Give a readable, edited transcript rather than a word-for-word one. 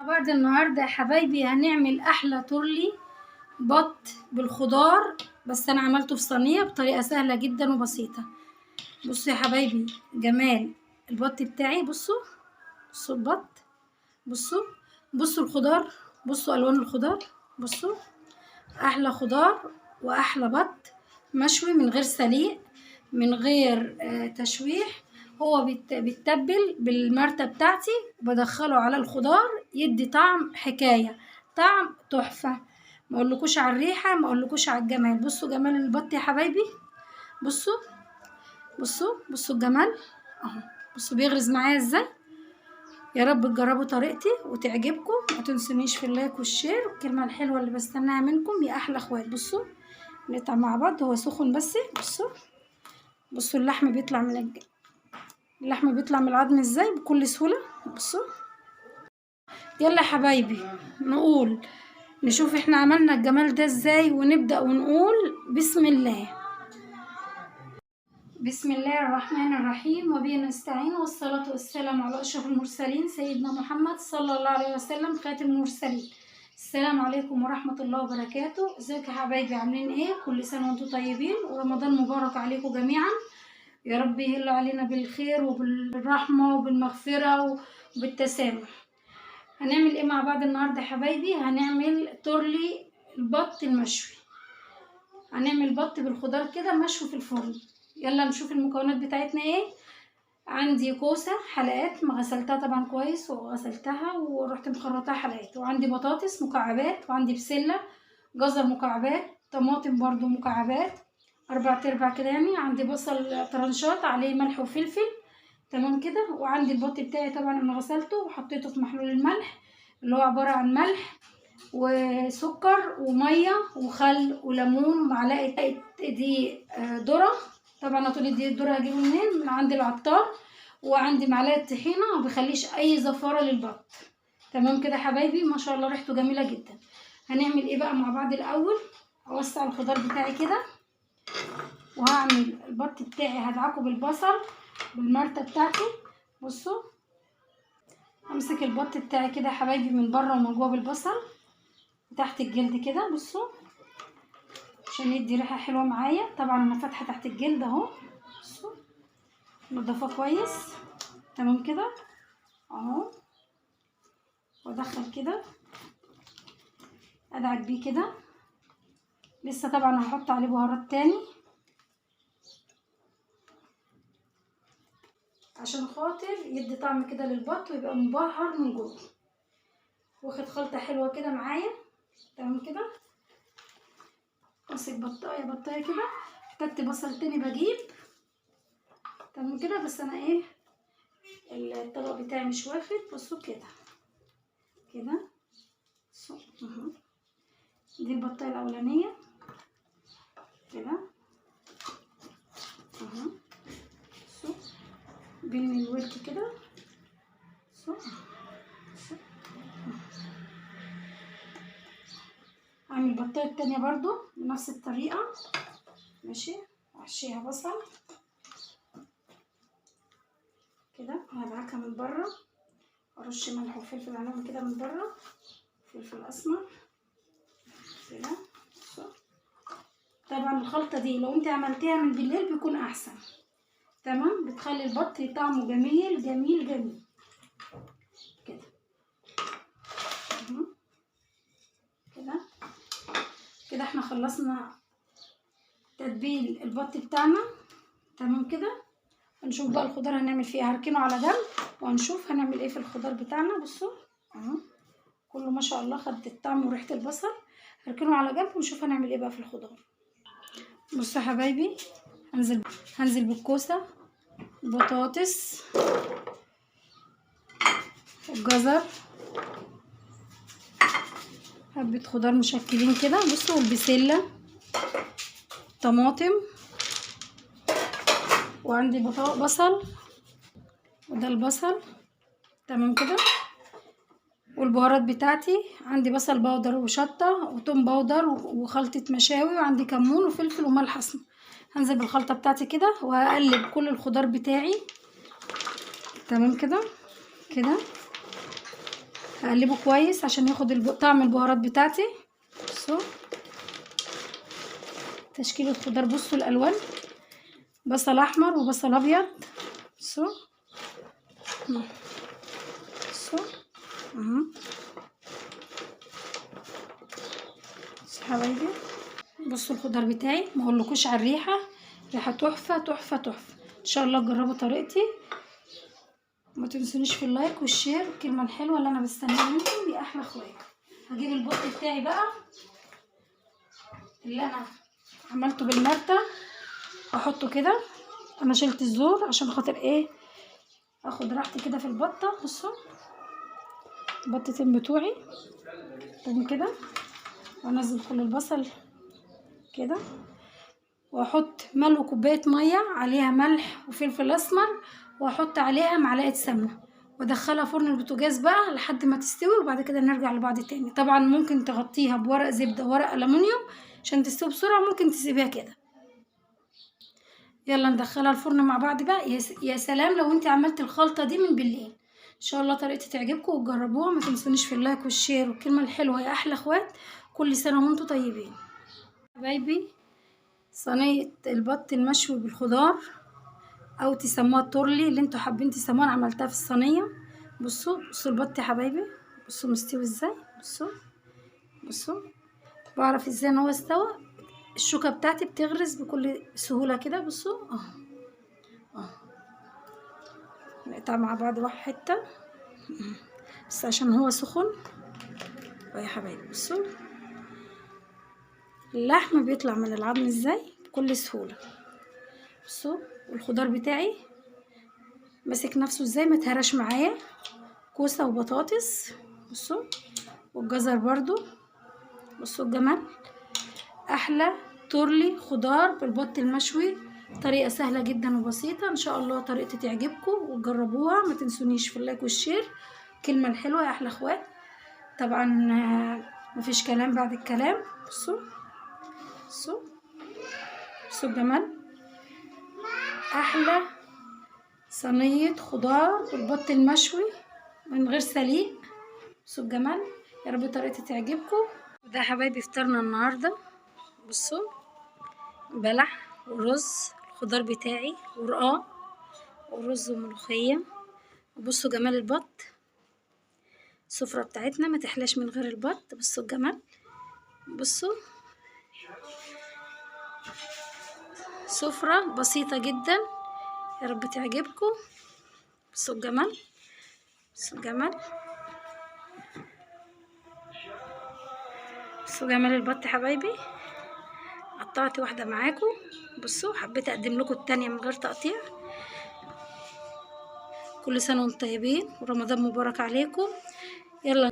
بعد النهارده يا حبايبي هنعمل احلى تورلي بط بالخضار، بس انا عملته في صينيه بطريقه سهله جدا وبسيطه. بصوا يا حبايبي جمال البط بتاعي. بصوا البط، بصوا الخضار، بصوا الوان الخضار، بصوا احلى خضار واحلى بط مشوي من غير سليق من غير تشويح. هو بيتبل بالمرتة بتاعتي، بدخله على الخضار يدي طعم حكاية، طعم تحفة. ما اقولكوش على الريحة، ما اقولكوش على الجمال. بصوا جمال البط يا حبايبي، بصوا الجمال اهو. بصوا بيغرز معايا ازاي. يا رب تجربوا طريقتي وتعجبكم، ما تنسونيش في اللايك والشير والكلمة الحلوة اللي بستناها منكم يا احلى اخوات. بصوا نقطع مع بعض، هو سخن بس. بصوا اللحم بيطلع اللحم بيطلع من العظم ازاي بكل سهولة. بصوا يلا يا حبايبي نقول نشوف احنا عملنا الجمال ده ازاي، ونبدأ ونقول بسم الله. بسم الله الرحمن الرحيم، وبه نستعين، والصلاة والسلام على أشرف المرسلين سيدنا محمد صلى الله عليه وسلم خاتم المرسلين. السلام عليكم ورحمة الله وبركاته. ازيكم يا حبايبي، عاملين ايه؟ كل سنة وانتم طيبين، ورمضان مبارك عليكم جميعا. يا رب يهل علينا بالخير وبالرحمة وبالمغفرة وبالتسامح. هنعمل ايه مع بعض النهاردة يا حبايبي؟ هنعمل تورلي البط المشوي. هنعمل بط بالخضار كده مشوي في الفرن. يلا نشوف المكونات بتاعتنا ايه. عندي كوسة حلقات، ما غسلتها طبعا كويس وغسلتها ورحت مخرطاها حلقات، وعندي بطاطس مكعبات، وعندي بسلة، جزر مكعبات، طماطم برضو مكعبات 4/4 كده يعني. عندي بصل طرنشات عليه ملح وفلفل، تمام كده. وعندي البط بتاعي طبعا انا غسلته وحطيته في محلول الملح اللي هو عبارة عن ملح وسكر ومية وخل وليمون ومعلقة دقيق ذرة. طبعا هتقولي دقيق الذرة هجيبه منين؟ من عند العطار. وعندي معلقة طحينة، ومبيخليش اي زفارة للبط. تمام كده حبايبي، ما شاء الله ريحته جميلة جدا. هنعمل ايه بقى مع بعض؟ الاول اوسع الخضار بتاعي كده، وهعمل البط بتاعي هدعكه بالبصل بالمرتة بتاعتي. بصوا همسك البط بتاعي كده يا حبايبي من بره ومن جوه بالبصل تحت الجلد كده. بصوا عشان يدي ريحه حلوه معايا. طبعا انا فاتحه تحت الجلد اهو. بصوا نضفه كويس، تمام كده اهو. وادخل كده ادعك بيه كده. لسه طبعا هحط عليه بهارات تاني عشان خاطر يدي طعم كده للبط ويبقى مبهر من جوه، واخد خلطه حلوه كده معايا، تمام كده. امسك بطايه كده. احتجت بصل تاني بجيب، تمام كده. بس انا ايه الطبق بتاعي مش واخد. بصوا كده بصوا اهو. دي البطايه الاولانيه كده اهو. بصوا بين الورك كده. بصوا اعمل البطايه التانية برضو بنفس الطريقه، ماشي. احشيها بصل كده، وهدعكها من بره، ارش ملح وفلفل عليهم كده من بره، فلفل اسمر كده. طبعا الخلطه دي لو انت عملتيها من بالليل بيكون احسن، تمام. بتخلي البط طعمه جميل جميل جميل كده كده. احنا خلصنا تتبيل البط بتاعنا، تمام كده. هنشوف بقى الخضار هنعمل فيه. هركنه على جنب وهنشوف هنعمل ايه في الخضار بتاعنا. بصوا اهو كله ما شاء الله خد الطعم وريحه البصل. هركنه على جنب ونشوف هنعمل ايه بقى في الخضار. بصوا يا حبايبي هنزل بالكوسه، البطاطس، الجزر، حبه خضار مشكلين كده. بصوا والبسله، طماطم، وعندي بصل، وده البصل، تمام كده. والبهارات بتاعتي عندي بصل بودر وشطه وتوم بودر وخلطه مشاوي، وعندي كمون وفلفل وملح اسمر. هنزل بالخلطه بتاعتي كده وهقلب كل الخضار بتاعي، تمام كده هقلبه كويس عشان ياخد طعم البهارات بتاعتي. بصوا تشكيل الخضار، بصوا الالوان، بصل احمر وبصل ابيض. بصوا بصوا حبايبي، بصوا الخضار بتاعي، ما اقولكوش على الريحه، ريحه تحفه تحفه تحفه. ان شاء الله تجربوا طريقتي. ما تنسونيش في اللايك والشير الكلمه الحلوه اللي انا بستناها منكم يا احلى اخوات. هجيب البط بتاعي بقى اللي انا عملته بالمرتة، احطه كده. انا شلت الزور عشان خاطر ايه، اخد راحتي كده في البطه. بصوا البطتين بتوعي كده، وانزل كل البصل كده، واحط ملء كوبايه ميه عليها ملح وفلفل اسمر، واحط عليها معلقه سمنه، وادخلها فرن البوتاجاز بقى لحد ما تستوي، وبعد كده نرجع لبعض تاني. طبعا ممكن تغطيها بورق زبده ورق الومنيوم عشان تستوي بسرعه، ممكن تسيبيها كده. يلا ندخلها الفرن مع بعض بقى. يا سلام لو انت عملت الخلطه دي من بالليل. ان شاء الله طريقتي تعجبكم وتجربوها. ما تنسونيش في اللايك والشير والكلمه الحلوه يا احلى اخوات. كل سنه وانتم طيبين حبايبي. صينيه البط المشوي بالخضار، او تسموها التورلي اللي انتوا حابين تسموها، انا عملتها في الصينيه. بصوا البط يا حبايبي، بصوا مستوي ازاي. بصوا بعرف ازاي ان هو استوى. الشوكه بتاعتي بتغرز بكل سهوله كده. بصوا نقطع مع بعض واحد حته بس عشان هو سخن. يا حبايبي بصوا اللحم بيطلع من العظم ازاي بكل سهوله. بصوا والخضار بتاعي ماسك نفسه ازاي، ما تهرش معايا. كوسه وبطاطس، بصوا، والجزر برضو. بصوا الجمال، احلى تورلي خضار بالبط المشوي. طريقه سهله جدا وبسيطه. ان شاء الله طريقتي تعجبكم وتجربوها. ما تنسونيش في اللايك والشير الكلمه الحلوه يا احلى اخوات. طبعا مفيش كلام بعد الكلام. بصوا الجمال، احلى صينيه خضار بالبط المشوي من غير سليق. بصوا الجمال، يا رب طريقتي تعجبكم. وده يا حبايبي فطرنا النهارده. بصوا بلح ورز، الخضار بتاعي ورقاق ورز وملوخيه. وبصوا جمال البط، السفره بتاعتنا ما تحلاش من غير البط. بصوا الجمال، بصوا سفره بسيطه جدا، يا رب تعجبكم. بصوا الجمال، بصوا جمال البط يا حبايبي. قطعت واحده معاكم. بصوا حبيت اقدم لكم التانية من غير تقطيع. كل سنه وانتم طيبين ورمضان مبارك عليكم. يلا